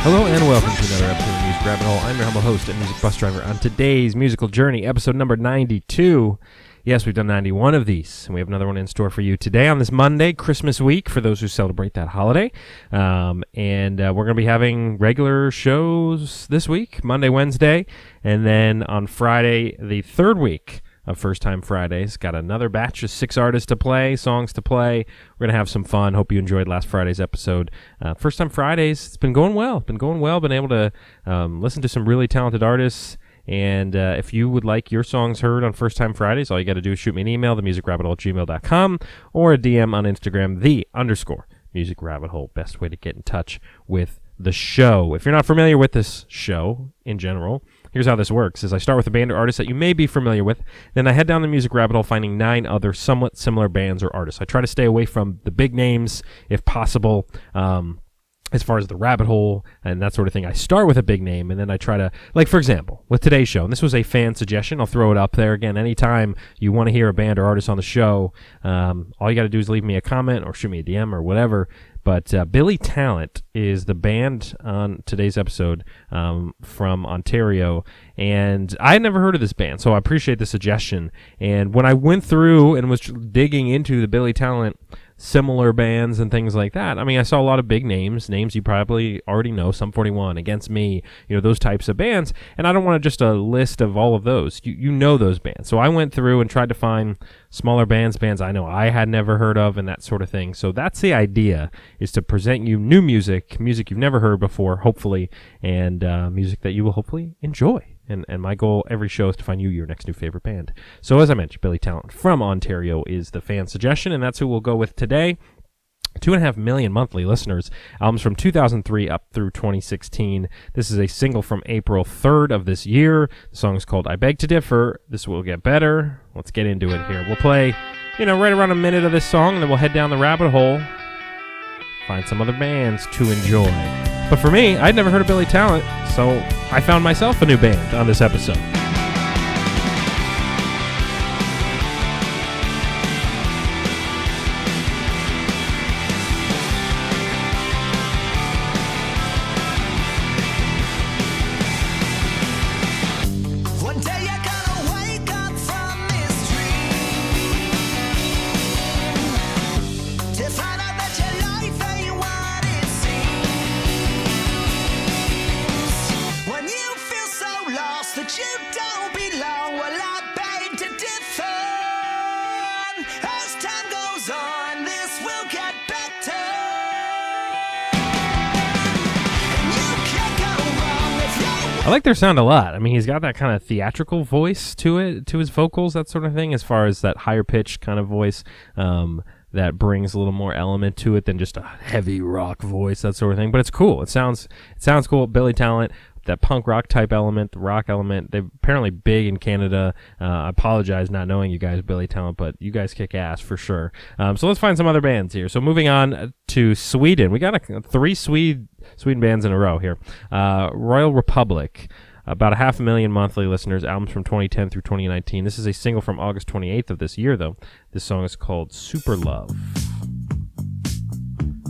Hello and welcome to another episode of Music Rabbit Hole. I'm your humble host and music bus driver on today's musical journey, episode number 92. Yes, we've done 91 of these, and we have another one in store for you today on this Monday, Christmas week, for those who celebrate that holiday. We're going to be having regular shows this week, Monday, Wednesday, and then on Friday, the third week of First Time Fridays. Got another batch of 6 artists to play, songs to play. We're going to have some fun. Hope you enjoyed last Friday's episode. First Time Fridays, it's been going well. Been able to listen to some really talented artists. And if you would like your songs heard on First Time Fridays, all you got to do is shoot me an email, themusicrabbithole@gmail.com, or a DM on Instagram, _musicrabbithole. Best way to get in touch with the show. If you're not familiar with this show in general, here's how this works. Is I start with a band or artist that you may be familiar with, then I head down the music rabbit hole finding 9 other somewhat similar bands or artists. I try to stay away from the big names if possible. As far as the rabbit hole and that sort of thing, I start with a big name, and then I try to, like, for example, with today's show, and this was a fan suggestion, I'll throw it up there again. Anytime you want to hear a band or artist on the show, all you got to do is leave me a comment or shoot me a DM or whatever. But Billy Talent is the band on today's episode from Ontario, and I had never heard of this band, so I appreciate the suggestion. And when I went through and was digging into the Billy Talent similar bands and things like that, I mean, I saw a lot of big names you probably already know, Sum 41, Against Me, those types of bands, and I don't want just a list of all of those. You know those bands. So I went through and tried to find smaller bands I know I had never heard of, and that sort of thing. So that's the idea, is to present you new music you've never heard before, hopefully, and music that you will hopefully enjoy. And my goal every show is to find you your next new favorite band. So as I mentioned, Billy Talent from Ontario is the fan suggestion, and that's who we'll go with today. 2.5 million monthly listeners, albums from 2003 up through 2016. This is a single from April 3rd of this year. The song is called I Beg to Differ. This will get better. Let's get into it here. We'll play, right around a minute of this song, and then we'll head down the rabbit hole, find some other bands to enjoy. But for me, I'd never heard of Billy Talent, so I found myself a new band on this episode. I like their sound a lot. I mean, he's got that kind of theatrical voice to his vocals, that sort of thing, as far as that higher pitched kind of voice that brings a little more element to it than just a heavy rock voice, that sort of thing. But it's cool. It sounds cool. Billy Talent, that punk rock type element, the rock element. They're apparently big in Canada. I apologize not knowing you guys, Billy Talent, but you guys kick ass for sure. So let's find some other bands here. So moving on to Sweden. We got 3 Sweden bands in a row here. Royal Republic, about 500,000 monthly listeners, albums from 2010 through 2019. This is a single from August 28th of this year, though. This song is called Super Love.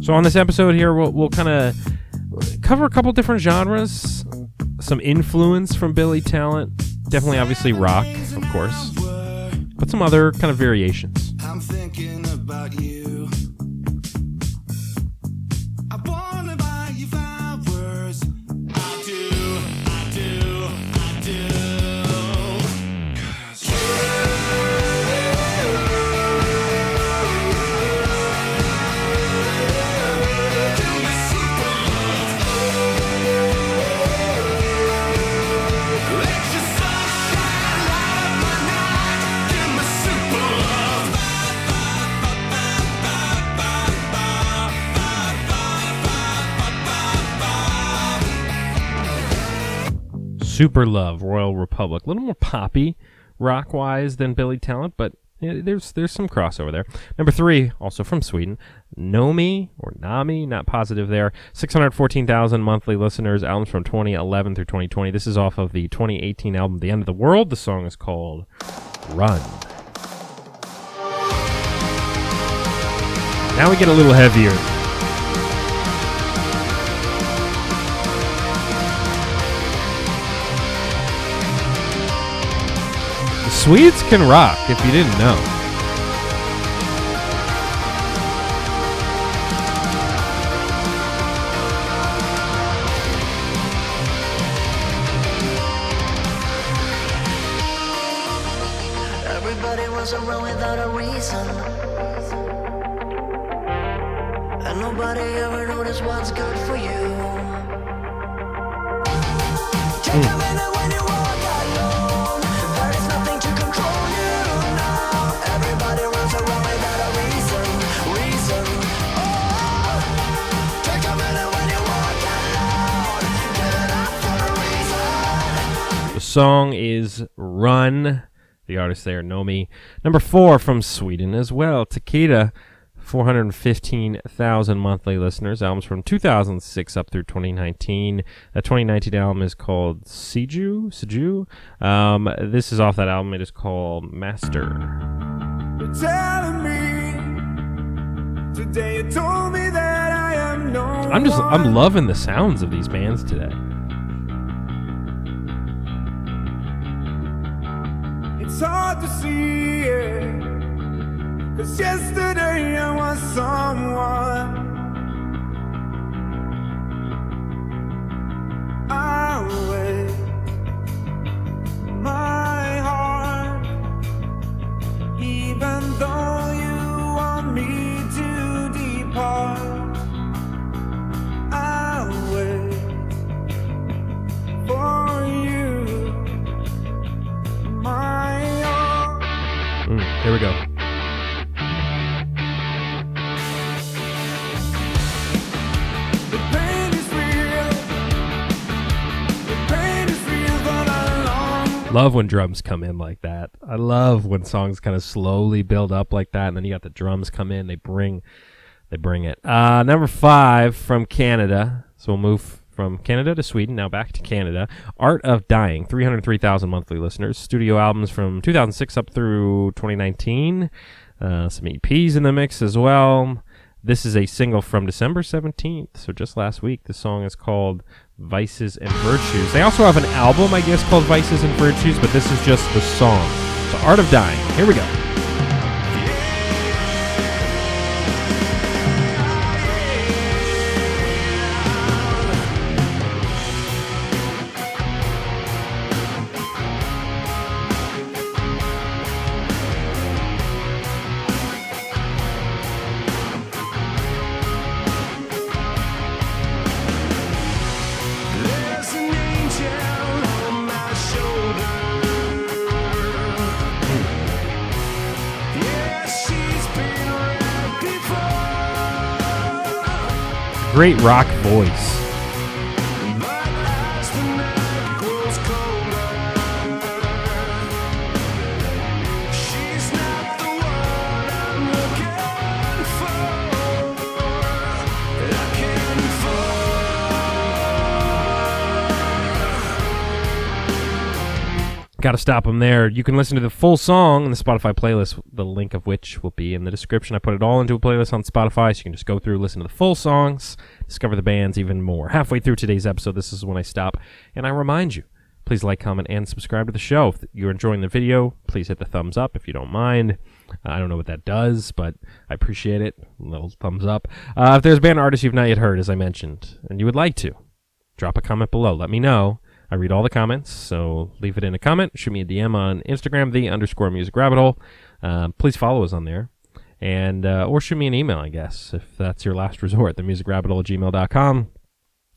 So on this episode here, we'll kind of cover a couple different genres, some influence from Billy Talent, definitely obviously rock, of course, but some other kind of variations. I'm thinking about you. I wanna buy you flowers. I do. Super Love, Royal Republic. A little more poppy, rock-wise than Billy Talent, but there's some crossover there. Number 3, also from Sweden, Nomi, or Nami, not positive there. 614,000 monthly listeners, albums from 2011 through 2020. This is off of the 2018 album, The End of the World. The song is called Run. Now we get a little heavier. Swedes can rock, if you didn't know. Everybody was around without a reason, and nobody ever noticed what's good for you. Take a minute when you walk alone. There is nothing to control you now. Everybody runs around without a reason. Oh, take a minute when you walk alone. Give it up for a reason. The song is Run. The artist there, Nomi. Number 4 from Sweden as well, Takeda. 415,000 monthly listeners. Albums from 2006 up through 2019. That 2019 album is called Seju. This is off that album. It is called Master. You're telling me today. You told me that I am no I'm loving the sounds of these bands today. It's hard to see it, 'cause yesterday I was someone. I'll wait my heart, even though you want me to depart. I'll wait for you, my heart. Here we go. The pain is real. The pain is real, but I long. Love when drums come in like that. I love when songs kind of slowly build up like that, and then you got the drums come in. They bring it. Number 5 from Canada. So we'll move from Canada to Sweden, now back to Canada. Art of Dying, 303,000 monthly listeners. Studio albums from 2006 up through 2019. Some EPs in the mix as well. This is a single from December 17th, so just last week. The song is called Vices and Virtues. They also have an album, I guess, called Vices and Virtues, but this is just the song. So Art of Dying, here we go. There's an angel on my shoulder. Yeah, she's been right before. Great rock voice. But as the night grows colder, she's not the one I'm looking for. Looking for. Gotta stop them there. You can listen to the full song in the Spotify playlist, the link of which will be in the description. I put it all into a playlist on Spotify, so you can just go through, listen to the full songs, discover the bands even more. Halfway through today's episode, this is when I stop, and I remind you, please like, comment, and subscribe to the show. If you're enjoying the video, please hit the thumbs up if you don't mind. I don't know what that does, but I appreciate it. A little thumbs up. If there's a band or artist you've not yet heard, as I mentioned, and you would like to, drop a comment below. Let me know. I read all the comments, so leave it in a comment. Shoot me a DM on Instagram, _musicrabbithole. Please follow us on there. And or shoot me an email, I guess, if that's your last resort, themusicrabbithole@gmail.com.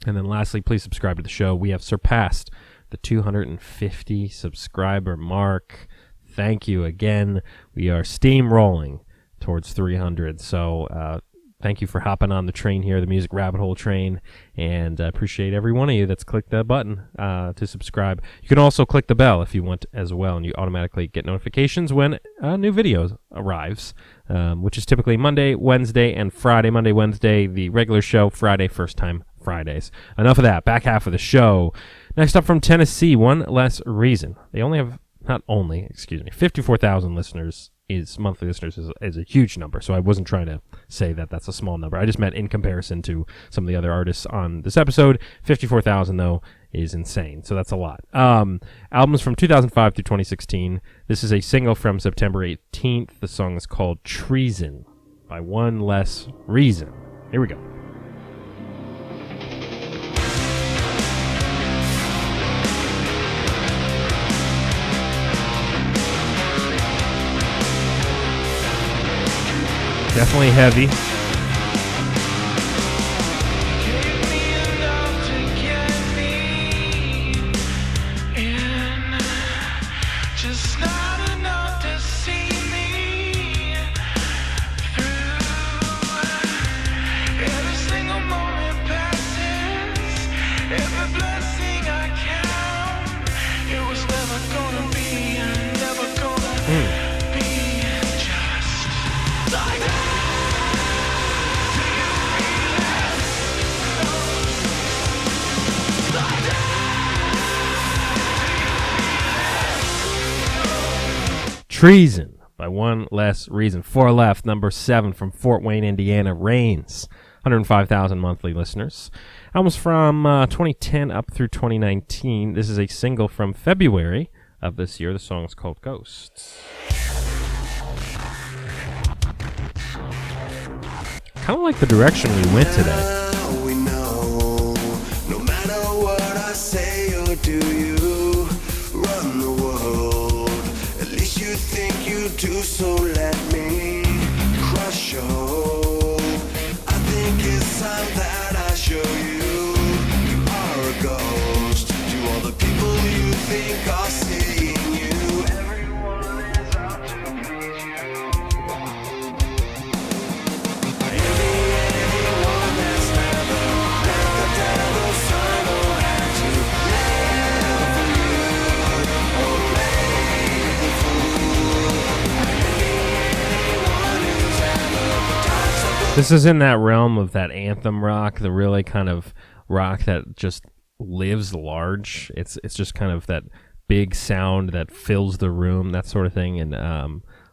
And then lastly, please subscribe to the show. We have surpassed the 250 subscriber mark. Thank you again. We are steamrolling towards 300. So thank you for hopping on the train here, the Music Rabbit Hole train, and I appreciate every one of you that's clicked that button to subscribe. You can also click the bell if you want as well, and you automatically get notifications when a new video arrives, which is typically Monday, Wednesday, and Friday. Monday, Wednesday, the regular show. Friday, first time Fridays. Enough of that. Back half of the show. Next up from Tennessee, One Less Reason. They only have, 54,000 listeners. Monthly listeners is a huge number, so I wasn't trying to say that that's a small number. I just meant in comparison to some of the other artists on this episode. 54,000, though, is insane. So that's a lot. Albums from 2005 through 2016. This is a single from September 18th. The song is called Treason by One Less Reason. Here we go. Definitely heavy. Treason by One Less Reason. 4 left, number 7 from Fort Wayne, Indiana, Reigns. 105,000 monthly listeners. Albums from 2010 up through 2019. This is a single from February of this year. The song is called Ghosts. Kind of like the direction we went today. We know, no matter what I say or do, you run the world. At least you think you do, so let me crush your hope. I think it's time that I show you you are a ghost to all the people you think are seeing you. Everyone is out to please you. Anyone that's never let the devil sign or had to live for you or play the fool. Anyone who's ever touched the This is in that realm of that anthem rock, the really kind of rock that just lives large. It's just kind of that big sound that fills the room, that sort of thing, and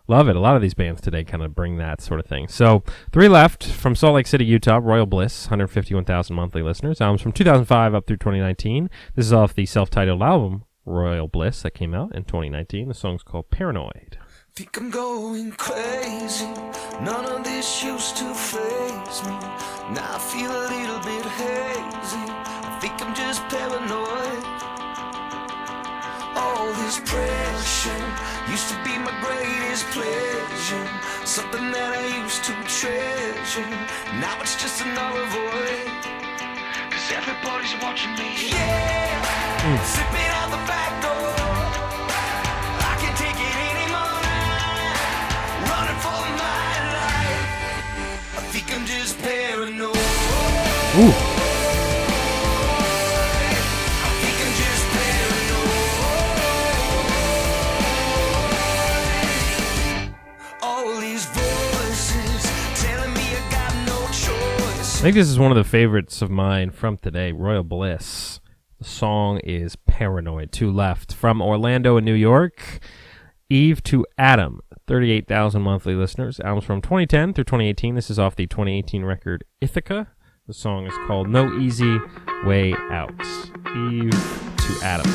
love it. A lot of these bands today kind of bring that sort of thing. So 3 left from Salt Lake City, Utah, Royal Bliss, 151,000 monthly listeners. Albums from 2005 up through 2019. This is off the self-titled album Royal Bliss that came out in 2019. The song's called Paranoid. think I'm going crazy. None of this used to faze me. Now I feel a little bit hazy. I think I'm just paranoid. All this pressure used to be my greatest pleasure. Something that I used to treasure. Now it's just another void. Cause everybody's watching me. Yeah, slipping out the back door. I can't take it anymore. Running for my life. I think I'm just paranoid. Ooh. I think I'm just paranoid. All these voices telling me I got no choice. I think this is one of the favorites of mine from today, Royal Bliss. The song is Paranoid. 2 left. From Orlando and New York, Eve to Adam, 38,000 monthly listeners. Albums from 2010 through 2018. This is off the 2018 record Ithaca. The song is called No Easy Way Out. Eve to Adam.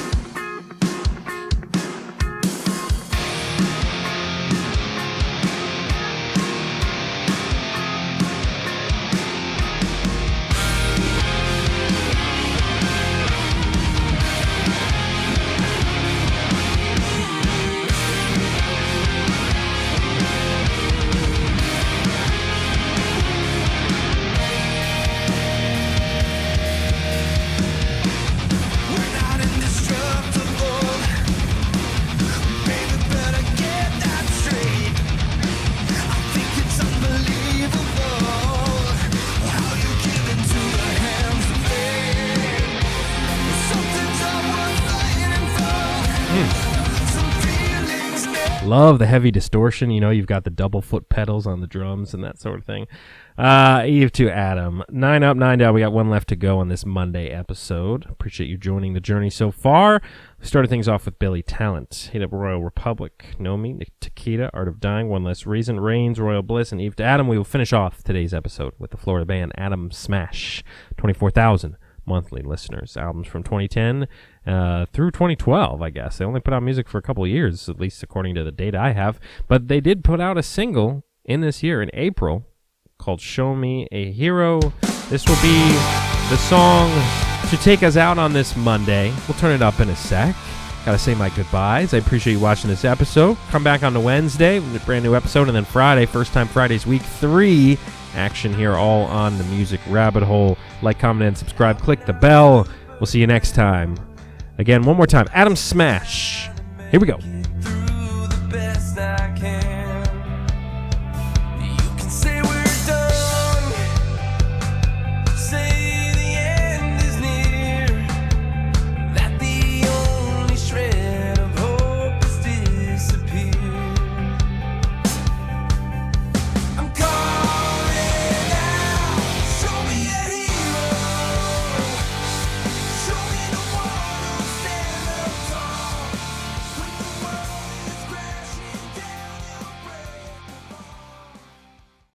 We're not indestructible. Baby, better get that straight. I think it's unbelievable how you give into the hands of fate. Something's up worth fighting for. Some feelings never. Love the heavy distortion. You know, you've got the double foot pedals on the drums and that sort of thing. Eve to Adam. 9 up, 9 down. We got 1 left to go on this Monday episode. Appreciate you joining the journey so far. We started things off with Billy Talent. Hit up Royal Republic. Nomi, Takeda, Art of Dying, One Less Reason, Reigns, Royal Bliss, and Eve to Adam. We will finish off today's episode with the Florida band Adam Smash. 24,000 monthly listeners. Albums from 2010 through 2012, I guess. They only put out music for a couple of years, at least according to the data I have. But they did put out a single in this year, in April, called Show Me a Hero. This will be the song to take us out on this Monday. We'll turn it up in a sec. Gotta say my goodbyes. I appreciate you watching this episode. Come back on the Wednesday with a brand new episode, and then Friday, First Time Fridays, week 3. Action here, all on the Music Rabbit Hole. Like, comment, and subscribe. Click the bell. We'll see you next time. Again, one more time. Adam Smash. Here we go.